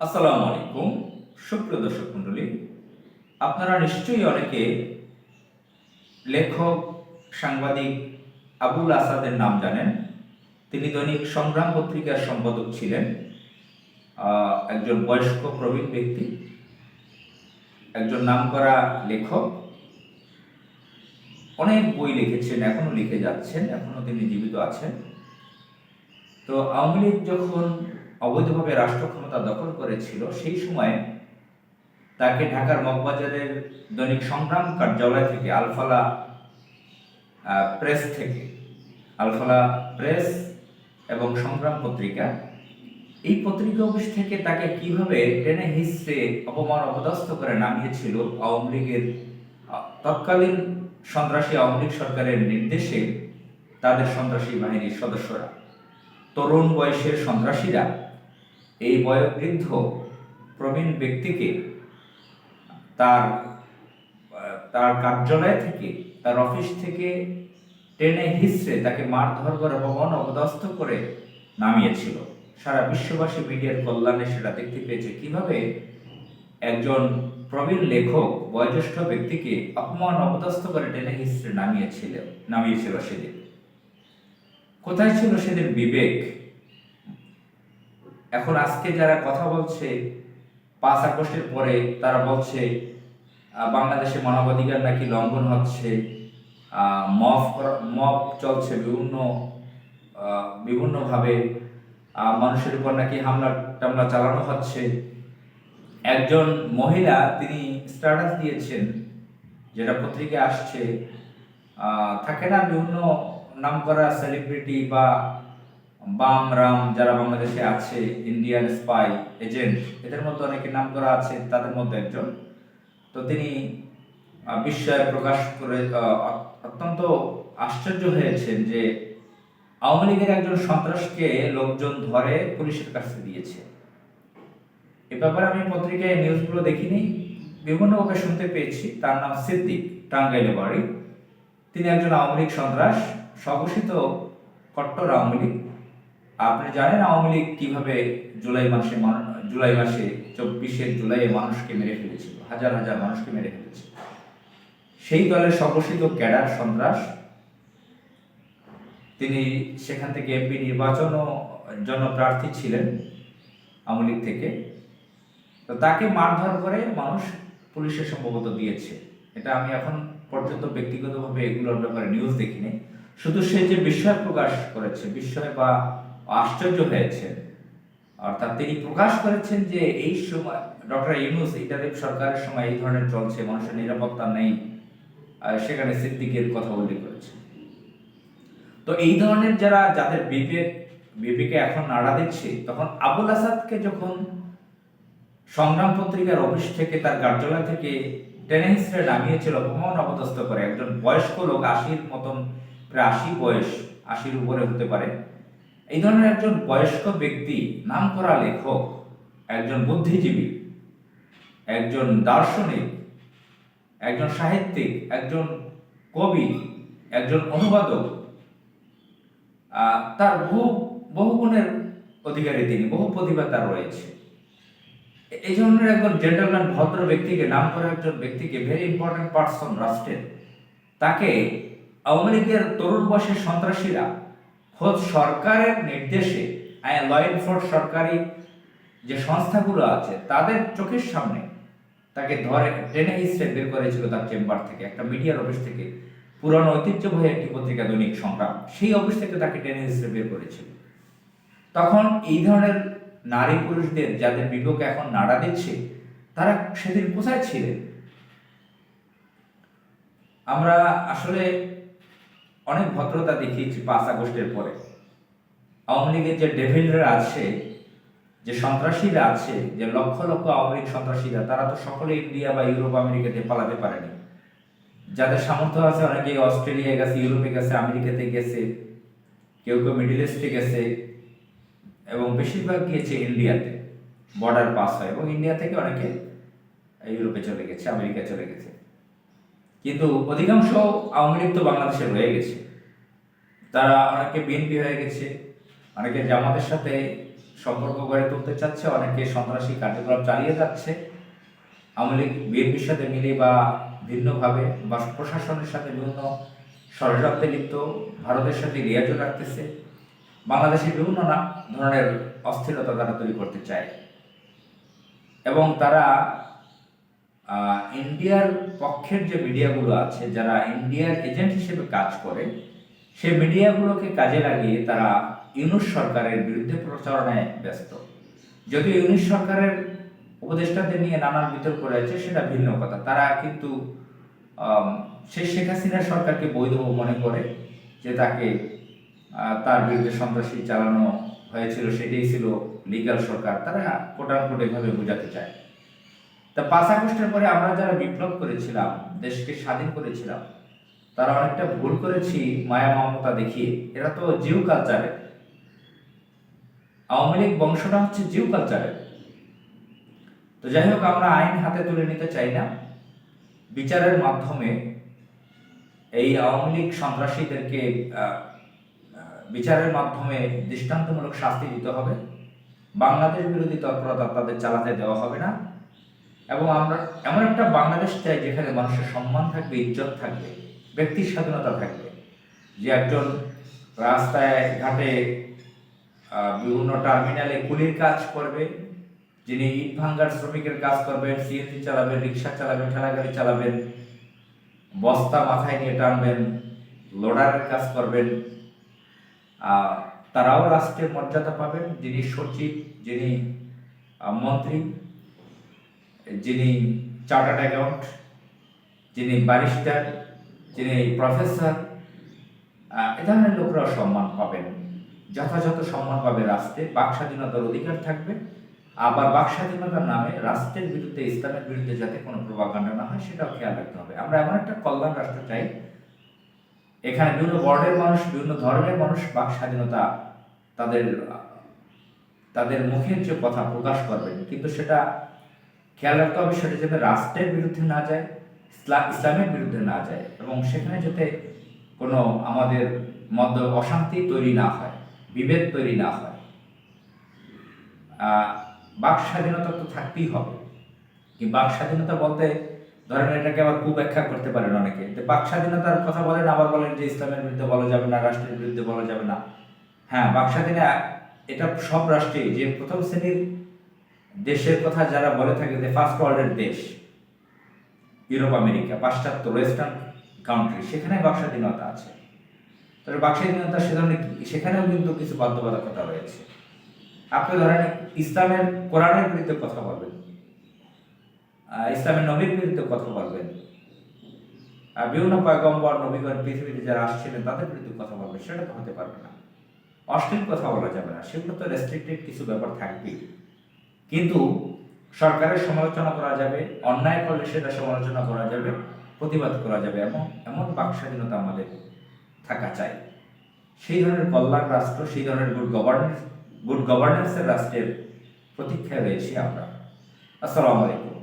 আসসালামু আলাইকুম সুপ্রিয় দর্শক মণ্ডলী, আপনারা নিশ্চয়ই অনেকে লেখক সাংবাদিক আবুল আসাদের নাম জানেন। তিনি দৈনিক সংগ্রাম পত্রিকার সম্পাদক ছিলেন। একজন বয়স্ক প্রবীণ ব্যক্তি, একজন নামকরা লেখক। অনেক বই লিখেছেন, এখনো লিখে যাচ্ছেন, এখনো তিনি জীবিত আছেন। তো আওয়ামী লীগ যখন অবৈধভাবে রাষ্ট্র ক্ষমতা দখল করেছিল, সেই সময়ে তাকে ঢাকার মগবাজারের দৈনিক সংগ্রাম কার্যালয় থেকে আলফালা প্রেস এবং সংগ্রাম পত্রিকা, এই পত্রিকা অফিস থেকে তাকে কিভাবে টেনে হিস্ট্রে অপমান অপদস্থ করে নামিয়েছিল আওয়ামী লীগের তৎকালীন সন্ত্রাসী আওয়ামী লীগ সরকারের নির্দেশে তাদের সন্ত্রাসী বাহিনীর সদস্যরা, তরুণ বয়সের সন্ত্রাসীরা এই বয়োবৃদ্ধ প্রবীণ ব্যক্তিকে তার কার্যালয় থেকে, তার অফিস থেকে টেনে হিস্ট্রে তাকে মারধর করে অপমান অপদস্থ করে নামিয়েছিল। সারা বিশ্ববাসী মিডিয়ার কল্যাণে সেটা দেখতে পেয়েছে কিভাবে একজন প্রবীণ লেখক বয়োজ্যেষ্ঠ ব্যক্তিকে অপমান অপদস্থ করে টেনে হিস্ট্রে নামিয়েছিল সেদিন। কোথায় ছিল সেদিন বিবেক? এখন আজকে যারা কথা বলছে 5 আগস্টের পরে, তারা বলছে বাংলাদেশে মানবাধিকার নাকি লঙ্ঘন হচ্ছে, মব চলছে বিভিন্নভাবে, মানুষের উপর নাকি হামলা টামলা চালানো হচ্ছে। একজন মহিলা তিনি স্ট্যাটাস দিয়েছেন, যেটা পত্রিকায় আসছে, থাকে না বিভিন্ন নামকরা সেলিব্রিটি বা বাম রাম যারা বাংলাদেশে আছে, ইন্ডিয়ান স্পাই এজেন্ট, এদের মধ্যে অনেকে নাম করা আছে, তাদের মধ্যে একজন। তো তিনি বিস্ময় প্রকাশ করে অত্যন্ত আশ্চর্য হয়েছেন যে আওয়ামী লীগের একজন সন্ত্রাসকে লোকজন ধরে পুলিশের কাছে দিয়েছে। এ ব্যাপারে আমি পত্রিকায় নিউজগুলো দেখিনি, বিভিন্নভাবে শুনতে পেয়েছি। তার নাম সিদ্দিক, টাঙ্গাইলে বাড়ি। তিনি একজন আওয়ামী লীগ সন্ত্রাস, স্বঘোষিত কট্টর আওয়ামী লীগ। আপনি জানেন আওয়ামী লীগ কিভাবে জুলাই মাসে 24 জুলাই মানুষকে মেরে ফেলেছিল, হাজার হাজার মানুষকে মেরে ফেলেছে। সেই দলের স্বঘোষিত ক্যাডার সন্ত্রাস। তিনি সেখান থেকে এমপি নির্বাচনও জন্য প্রার্থী ছিলেন আওয়ামী লীগ থেকে। তো তাকে মারধর করে মানুষ পুলিশে সম্ভবত দিয়েছে। এটা আমি এখন পর্যন্ত ব্যক্তিগতভাবে এগুলোর ব্যাপারে নিউজ দেখিনি। শুধু সে যে বিস্ময় প্রকাশ করেছে, বিস্ময় বা আশ্চর্য হয়েছে, অর্থাৎ তিনি প্রকাশ করেছেন যে এই সময় ডক্টর ইউনূস ইটালির সরকারের সময় এই ধরনের চলছে, মানুষের নিরাপত্তা নেই, সেখানে সিদ্দিকের কথা উল্লেখ করেছে। তো এই ধরনের যাদের বিবেকে এখন নাড়া দিচ্ছে, তখন আবুল আসাদকে যখন সংগ্রাম পত্রিকার অফিস থেকে, তার কার্যালয় থেকে টেনে হিস্ট্রে নামিয়েছিল অপমান অপদস্থ করে, একজন বয়স্ক লোক, 80-র মতন, প্রায় 80 বয়স, 80-র উপরে হতে পারে, এই ধরনের একজন বয়স্ক ব্যক্তি, নামকরা লেখক, একজন বুদ্ধিজীবী, একজন দার্শনিক, একজন সাহিত্যিক, একজন কবি, একজন অনুবাদক, তার বহু গুণের অধিকারী তিনি, বহু প্রতিভা তার রয়েছে। এই ধরনের একজন জেন্টলম্যান, ভদ্র ব্যক্তিকে, নাম করা একজন ব্যক্তিকে, ভেরি ইম্পর্টেন্ট পার্সন রাষ্ট্রের, তাকে আওয়ামী লীগের তরুণ বয়সের সন্ত্রাসীরা খোদ সরকারের নির্দেশে, ল এনফোর্স সরকারি যে সংস্থাগুলো আছে তাদের চোখের সামনে তাকে ধরে টেনে হিস্ট্রে বের করেছিল তার চেম্বার থেকে, একটা মিডিয়ার অফিস থেকে, পুরানো ঐতিহ্যবাহী একটি পত্রিকা দৈনিক সংগ্রাম, সেই অফিস থেকে তাকে টেনে হিস্ট্রে বের করেছিল। তখন এই ধরনের নারী পুরুষদের, যাদের বিবেক এখন নাড়া দিচ্ছে, তারা সেদিন কোথায় ছিলেন? আমরা আসলে অনেক ভদ্রতা দেখিয়েছি 5 আগস্টের পরে। আওয়ামী লীগের যে ডেভিলরা আছে, যে সন্ত্রাসীরা আছে, যে লক্ষ লক্ষ আওয়ামী লীগ সন্ত্রাসীরা, তারা তো সকলে ইন্ডিয়া বা ইউরোপ আমেরিকাতে পালাতে পারেনি। যাদের সামর্থ্য আছে অনেকে অস্ট্রেলিয়ায় গেছে, ইউরোপে গেছে, আমেরিকাতে গেছে, কেউ কেউ মিডল ইস্টে গেছে, এবং বেশিরভাগ গিয়েছে ইন্ডিয়াতে, বর্ডার পাস হয়, এবং ইন্ডিয়া থেকে অনেকে ইউরোপে চলে গেছে, আমেরিকা চলে গেছে। কিন্তু অধিকাংশ আওয়ামী লীগ তো বাংলাদেশে রয়ে গেছে। তারা অনেকে বিএনপি হয়ে গেছে, অনেকে জামাতের সাথে সম্পর্ক গড়ে তুলতে চাচ্ছে, অনেকে সন্ত্রাসী কার্যকলাপ চালিয়ে যাচ্ছে। আওয়ামী লীগ বিএনপির সাথে মিলে বা ভিন্নভাবে বা প্রশাসনের সাথে বিভিন্ন ষড়যন্ত্রে লিপ্ত, ভারতের সাথে লিয়াজও রাখতেছে। বাংলাদেশে বিভিন্ন ধরনের অস্থিরতা তারা তৈরি করতে চায় এবং তারা ইন্ডিয়ার পক্ষের যে মিডিয়াগুলো আছে, যারা ইন্ডিয়ার এজেন্ট হিসেবে কাজ করে, সেই মিডিয়াগুলোকে কাজে লাগিয়ে তারা ইউনূস সরকারের বিরুদ্ধে প্রচারণায় ব্যস্ত। যদিও ইউনূস সরকারের উপদেষ্টাদের নিয়ে নানান বিতর্ক রয়েছে, সেটা ভিন্ন কথা। তারা কিন্তু শেখ হাসিনার সরকারকে বৈধ মনে করে, যে তাকে তার বিরুদ্ধে সন্ত্রাসী চালানো হয়েছিল, সেটাই ছিল লিগ্যাল সরকার। তারা কোটানকোট এভাবে বোঝাতে চায়। তা 5 আগস্টের পরে আমরা যারা বিপ্লব করেছিলাম, দেশকে স্বাধীন করেছিলাম, তারা অনেকটা ভুল করেছি মায়া মমতা দেখিয়ে। এরা তো জিউ কালচারের, আওয়ামী লীগ বংশটা হচ্ছে জিউ কালচারের। তো যাই হোক, আমরা আইন হাতে তুলে নিতে চাই না। বিচারের মাধ্যমে এই আওয়ামী লীগ সন্ত্রাসীদেরকে বিচারের মাধ্যমে দৃষ্টান্তমূলক শাস্তি দিতে হবে। বাংলাদেশ বিরোধী তৎপরতা তাদের চালাতে দেওয়া হবে না। এবং আমরা এমন একটা বাংলাদেশ চাই যেখানে মানুষের সম্মান থাকবে, ইজ্জত থাকবে, ব্যক্তির স্বাধীনতা থাকবে। যে একজন রাস্তায় ঘাটে বিভিন্ন টার্মিনালে কুলির কাজ করবে, যিনি ইট ভাঙ্গার শ্রমিকের কাজ করবেন, সিএনজি চালাবেন, রিক্সা চালাবেন, ঠেলাগাড়ি চালাবেন, বস্তা মাথায় নিয়ে টানবেন, লোডারের কাজ করবেন, তারাও রাষ্ট্রের মর্যাদা পাবেন। যিনি সচিব, যিনি মন্ত্রী, যিনি চার্টার্ড অ্যাকাউন্ট, যিনি ব্যারিস্টার, যিনি প্রফেসর, এ ধরনের লোকরাও সম্মান পাবেন, যথাযথ সম্মান পাবে রাষ্ট্রে। বাক স্বাধীনতার অধিকার থাকবে। আবার বাক স্বাধীনতার নামে রাষ্ট্রের বিরুদ্ধে, ইসলামের বিরুদ্ধে যাতে কোনো প্রভাকাণ্ড না হয়, সেটাও খেয়াল রাখতে হবে। আমরা এমন একটা কল্যাণ রাষ্ট্র চাই, এখানে বিভিন্ন বর্ণের মানুষ, বিভিন্ন ধর্মের মানুষ বাক স্বাধীনতা তাদের মুখের যে কথা প্রকাশ করবেন, কিন্তু সেটা খেয়াল রাখতে হবে সেটা যাতে রাষ্ট্রের বিরুদ্ধে না যায়, ইসলামের বিরুদ্ধে না যায়, এবং সেখানে যাতে কোনো আমাদের মধ্যে অশান্তি তৈরি না হয়, বিভেদ তৈরি না হয়। বাক স্বাধীনতা তো থাকতেই হবে। কিন্তু বাক স্বাধীনতা বলতে ধরেন এটাকে আবার কুব্যাখ্যা করতে পারেন অনেকে, যে বাক স্বাধীনতার কথা বলেন, আবার বলেন যে ইসলামের বিরুদ্ধে বলা যাবে না, রাষ্ট্রের বিরুদ্ধে বলা যাবে না। হ্যাঁ, বাক স্বাধীনতা এটা সব রাষ্ট্রে, যে প্রথম শ্রেণীর দেশের কথা যারা বলে থাকে, যে ফার্স্ট ওয়ার্ল্ডের দেশ, ইউরোপ, আমেরিকা, পাশ্চাত্য ওয়েস্টার্ন কান্ট্রি, সেখানে বাক স্বাধীনতা আছে। তবে বাক স্বাধীনতা সেখানেও কিন্তু কিছু বাধ্যবাধকতা রয়েছে। আপনি ধরেন ইসলামের, কোরআনের বিরুদ্ধে কথা বলবেন, ইসলামের নবীর বিরুদ্ধে কথা বলবেন, বিভিন্ন পয়গম্বর নবীগণ পৃথিবীতে যারা আসছিলেন তাদের বিরুদ্ধে কথা বলবেন, সেটা তো হতে পারবে না। অশ্লীল কথা বলা যাবে না, সেগুলো তো রেস্ট্রিক্টেড কিছু ব্যাপার থাকবেই। কিন্তু সরকারের সমালোচনা করা যাবে, অন্যায় করলে সেটা সমালোচনা করা যাবে, প্রতিবাদ করা যাবে, এবং এমন বাক স্বাধীনতা আমাদের থাকা চাই। সেই ধরনের কল্যাণ রাষ্ট্র, সেই ধরনের গুড গভর্নেন্সের রাষ্ট্রের প্রতীক্ষায় রয়েছি আমরা। আসসালামু আলাইকুম।